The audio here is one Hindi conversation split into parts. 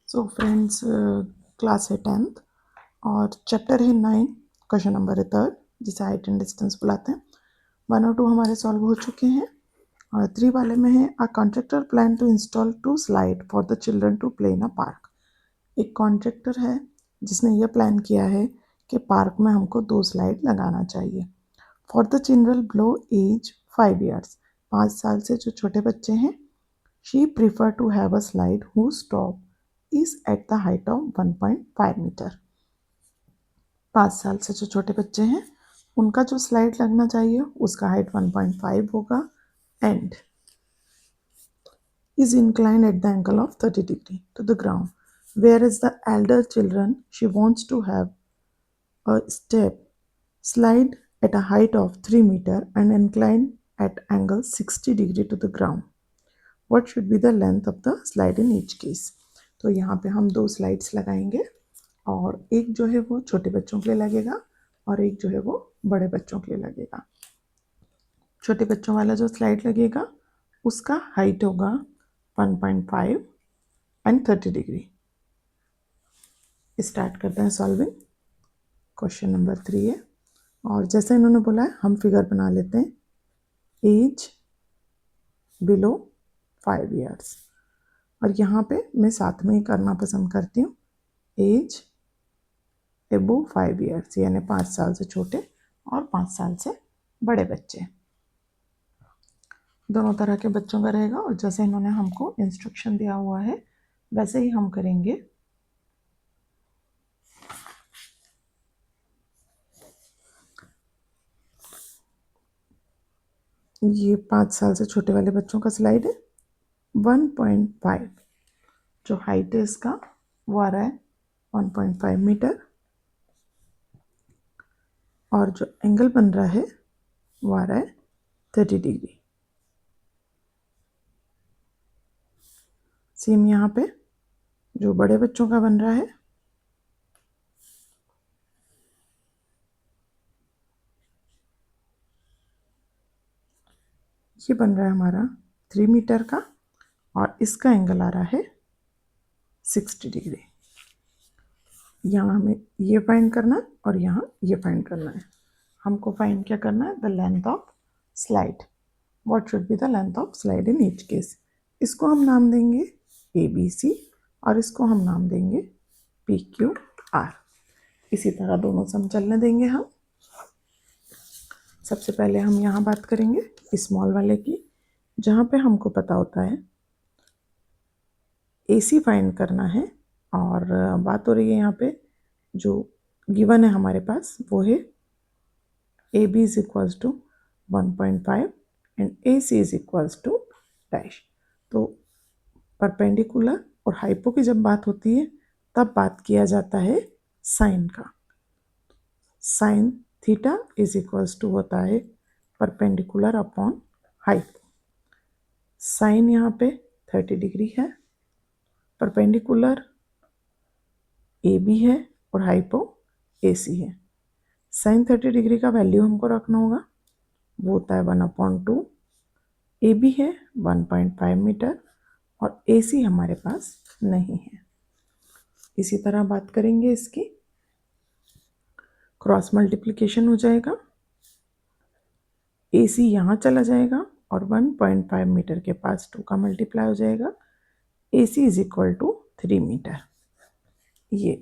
सो फ्रेंड्स, क्लास है 10th और चैप्टर है 9, क्वेश्चन नंबर है 3rd, जिसे हाइट एंड डिस्टेंस बुलाते हैं। 1 और 2 हमारे सॉल्व हो चुके हैं और 3 वाले में है a contractor plan to install 2 slide for the children to play in a park. एक कॉन्ट्रैक्टर है जिसने ये प्लान किया है कि पार्क में हमको 2 स्लाइड लगाना चाहिए for the children below age 5 years. 5 साल से जो छोटे बच्चे हैं, she prefer to have a slide whose top is at the height of 1.5 metre. 5 साल से जो छोटे बच्चे हैं उनका जो स्लाइड लगना चाहिए उसका हाइट 1.5 होगा and is inclined at the angle of 30 degree to the ground, whereas the elder children, she wants to have a step slide at a height of 3 meter and inclined at angle 60 degree to the ground. What should be the length of the slide in each case? तो यहाँ पे हम 2 स्लाइड्स लगाएंगे और एक जो है वो छोटे बच्चों के लिए लगेगा और एक जो है वो बड़े बच्चों के लिए लगेगा। छोटे बच्चों वाला जो स्लाइड लगेगा उसका हाइट होगा 1.5 एंड 30 डिग्री। स्टार्ट करते हैं सॉल्विंग। क्वेश्चन नंबर 3 है और जैसे इन्होंने बोला है हम फिगर बना लेते हैं। एज बिलो 5 ईयर्स और यहाँ पे मैं साथ में ही करना पसंद करती हूँ। एज एबो 5 ईयर्स यानी 5 साल से छोटे और 5 साल से बड़े बच्चे, दोनों तरह के बच्चों का रहेगा। और जैसे इन्होंने हमको इंस्ट्रक्शन दिया हुआ है वैसे ही हम करेंगे। ये 5 साल से छोटे वाले बच्चों का स्लाइड है। 1.5 जो हाइट है इसका वो आ रहा है 1.5 मीटर और जो एंगल बन रहा है वो आ रहा है 30 डिग्री। सेम यहाँ पे जो बड़े बच्चों का बन रहा है ये बन रहा है हमारा 3 मीटर का और इसका एंगल आ रहा है 60 डिग्री। यहाँ हमें ये फाइंड करना है और यहाँ ये फाइंड करना है। हमको फाइंड क्या करना है? The length of slide. What should be the length of slide in each case. इसको हम नाम देंगे ABC और इसको हम नाम देंगे PQR। इसी तरह दोनों सम चलने देंगे हम। सबसे पहले हम यहाँ बात करेंगे स्मॉल वाले की, जहाँ पे हमको पता होता है AC फाइंड करना है और बात हो रही है यहाँ पे जो गिवन है हमारे पास वो है AB is equals to 1.5 and AC is equals to dash. तो परपेंडिकुलर और हाइपो की जब बात होती है तब बात किया जाता है साइन का। Sine theta is equals to होता है परपेंडिकुलर अपॉन हाइपो। साइन यहाँ पे 30 डिग्री है, परपेंडिकुलर AB है और हाइपो AC है। साइन 30 डिग्री का वैल्यू हमको रखना होगा, वो होता है 1/2। AB है 1.5 मीटर और AC हमारे पास नहीं है। इसी तरह बात करेंगे इसकी, क्रॉस मल्टीप्लिकेशन हो जाएगा। AC यहाँ चला जाएगा और 1.5 मीटर के पास 2 का मल्टीप्लाई हो जाएगा। AC is equal to 3 metre. ये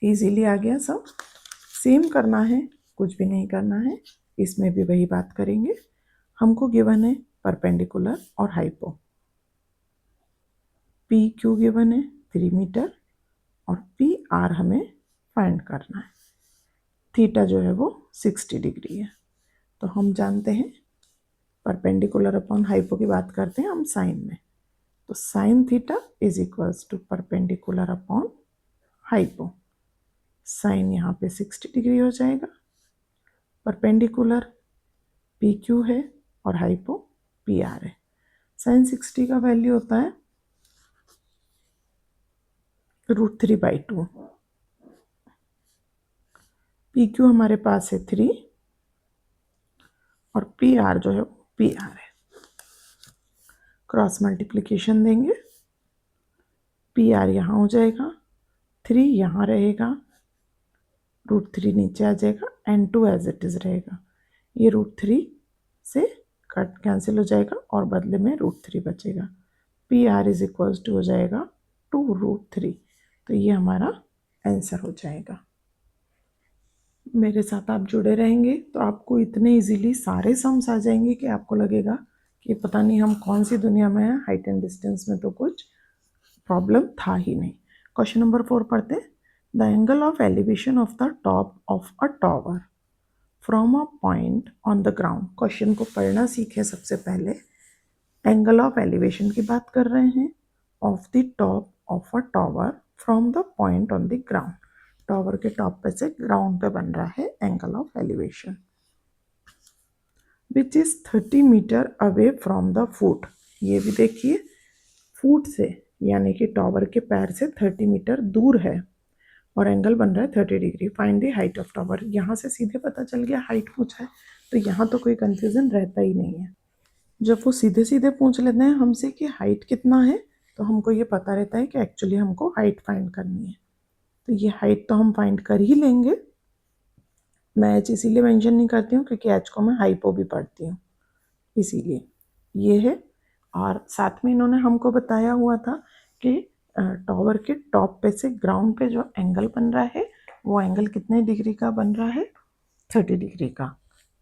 इजीली आ गया सब। सेम करना है, कुछ भी नहीं करना है, इसमें भी वही बात करेंगे। हमको गिवन है परपेंडिकुलर और हाइपो। PQ गिवन है 3 मीटर और PR हमें फाइंड करना है। थीटा जो है वो 60 डिग्री है। तो हम जानते हैं परपेंडिकुलर अपॉन हाइपो की बात करते हैं हम साइन में, तो sine theta is equals to perpendicular upon hypo. Sine यहाँ पे 60 डिग्री हो जाएगा। परपेंडिकुलर PQ है और हाइपो PR है। साइन 60 का वैल्यू होता है √3/2। PQ हमारे पास है 3 और PR जो है PR है। क्रॉस मल्टीप्लिकेशन देंगे। पी आर यहाँ हो जाएगा, 3 यहाँ रहेगा, √3 नीचे आ जाएगा एंड 2 एज इट इज़ रहेगा। ये √3 से कट कैंसिल हो जाएगा और बदले में √3 बचेगा। P R is equals to हो जाएगा 2√3। तो ये हमारा आंसर हो जाएगा। मेरे साथ आप जुड़े रहेंगे तो आपको इतने इजीली सारे सम्स आ जाएंगे कि आपको लगेगा कि पता नहीं हम कौन सी दुनिया में हैं, हाइट एंड डिस्टेंस में तो कुछ प्रॉब्लम था ही नहीं। क्वेश्चन नंबर 4 पढ़ते हैं। The angle of elevation of the top of a tower from a point on the ground. Question को पढ़ना सीखें सबसे पहले। एंगल ऑफ एलिवेशन की बात कर रहे हैं, of the top of a tower from the point on the ground. Tower के टॉप पे से ग्राउंड पे बन रहा है angle of elevation, which is 30 metre away from the foot. ये भी देखिए, फुट से यानी कि टॉवर के पैर से 30 मीटर दूर है और एंगल बन रहा है 30 degree. Find the height of tower. यहाँ से सीधे पता चल गया हाइट पूछा है, तो यहाँ तो कोई कंफ्यूजन रहता ही नहीं है। जब वो सीधे सीधे पूछ लेते हैं हमसे कि हाइट कितना है, तो हमको ये पता रहता है कि एक्चुअली हमको हाइट फाइंड करनी है। तो ये हाइट तो हम फाइंड कर ही लेंगे। मैं एच इसीलिए मेंशन नहीं करती हूँ क्योंकि एच को मैं हाइपो भी पढ़ती हूँ, इसीलिए ये है। और साथ में इन्होंने हमको बताया हुआ था कि टॉवर के टॉप पे से ग्राउंड पे जो एंगल बन रहा है वो एंगल कितने डिग्री का बन रहा है, 30 डिग्री का।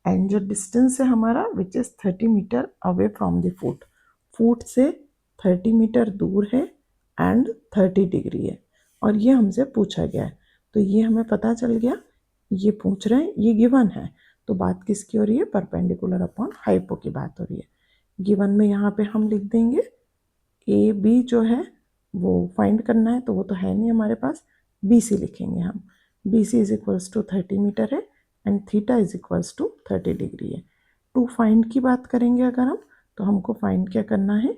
एंड जो डिस्टेंस है हमारा which is 30 metre away from the foot, foot से 30 मीटर दूर है एंड 30 डिग्री है और ये हमसे पूछा गया है। तो ये हमें पता चल गया, ये पूछ रहे हैं, ये गिवन है। तो बात किसकी हो रही है, परपेंडिकुलर अपॉन हाइपो की बात हो रही है। गिवन में यहाँ पे हम लिख देंगे ए बी जो है वो फाइंड करना है, तो वो तो है नहीं हमारे पास, बी सी लिखेंगे हम। B C is equals to 30 metre है and theta is equals to 30 degree है। टू फाइंड की बात करेंगे अगर हम, तो हमको फाइंड क्या करना है,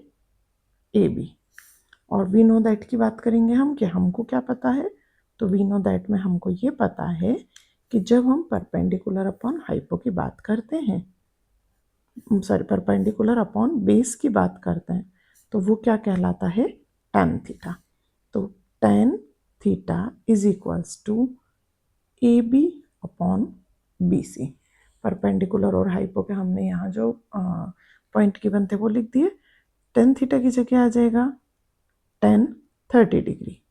ए बी। और वी नो दैट की बात करेंगे हम कि हमको क्या पता है, तो वी नो दैट में हमको ये पता है कि जब हम परपेंडिकुलर अपॉन हाइपो की बात करते हैं, सॉरी परपेंडिकुलर अपॉन बेस की बात करते हैं, तो वो क्या कहलाता है, tan थीटा। तो tan theta is equals to A B upon B C. Perpendicular और हाइपो के हमने यहाँ जो पॉइंट की बनते वो लिख दिए। tan थीटा की जगह आ जाएगा tan 30 डिग्री।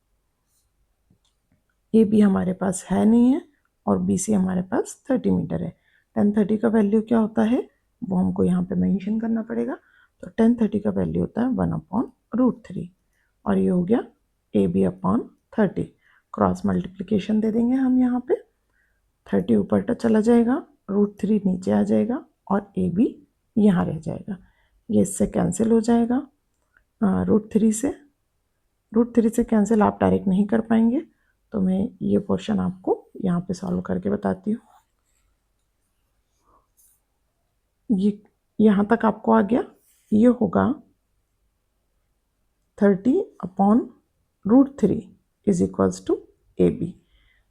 ए बी हमारे पास है नहीं है और बी सी हमारे पास 30 मीटर है। tan 30 का वैल्यू क्या होता है वो हमको यहाँ पे मेंशन करना पड़ेगा। तो tan 30 का वैल्यू होता है 1/√3 और ये हो गया A B upon 30। Cross multiplication दे देंगे हम यहाँ पे, 30 ऊपर तक चला जाएगा, √3 नीचे आ जाएगा और ए बी यहाँ रह जाएगा। ये इससे कैंसिल हो जाएगा, √3 से कैंसिल आप डायरेक्ट नहीं कर पाएंगे, तो मैं ये पोर्शन आपको यहाँ पे सॉल्व करके बताती हूँ। ये यहाँ तक आपको आ गया, ये होगा 30/√3 is equals to A B.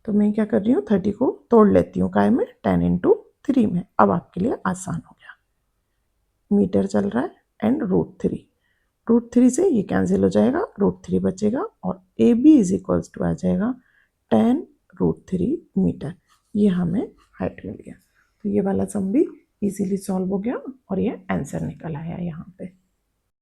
तो मैं क्या कर रही हूँ, 30 को तोड़ लेती हूँ काय में, 10 × 3 में। अब आपके लिए आसान हो गया, मीटर चल रहा है एंड √3 से ये कैंसिल हो जाएगा, √3 बचेगा और A B is equals to आ जाएगा 10√3 मीटर। ये हमें हाइट मिल गया। तो ये वाला सम भी इजीली सॉल्व हो गया और ये आंसर निकल आया यहाँ पे।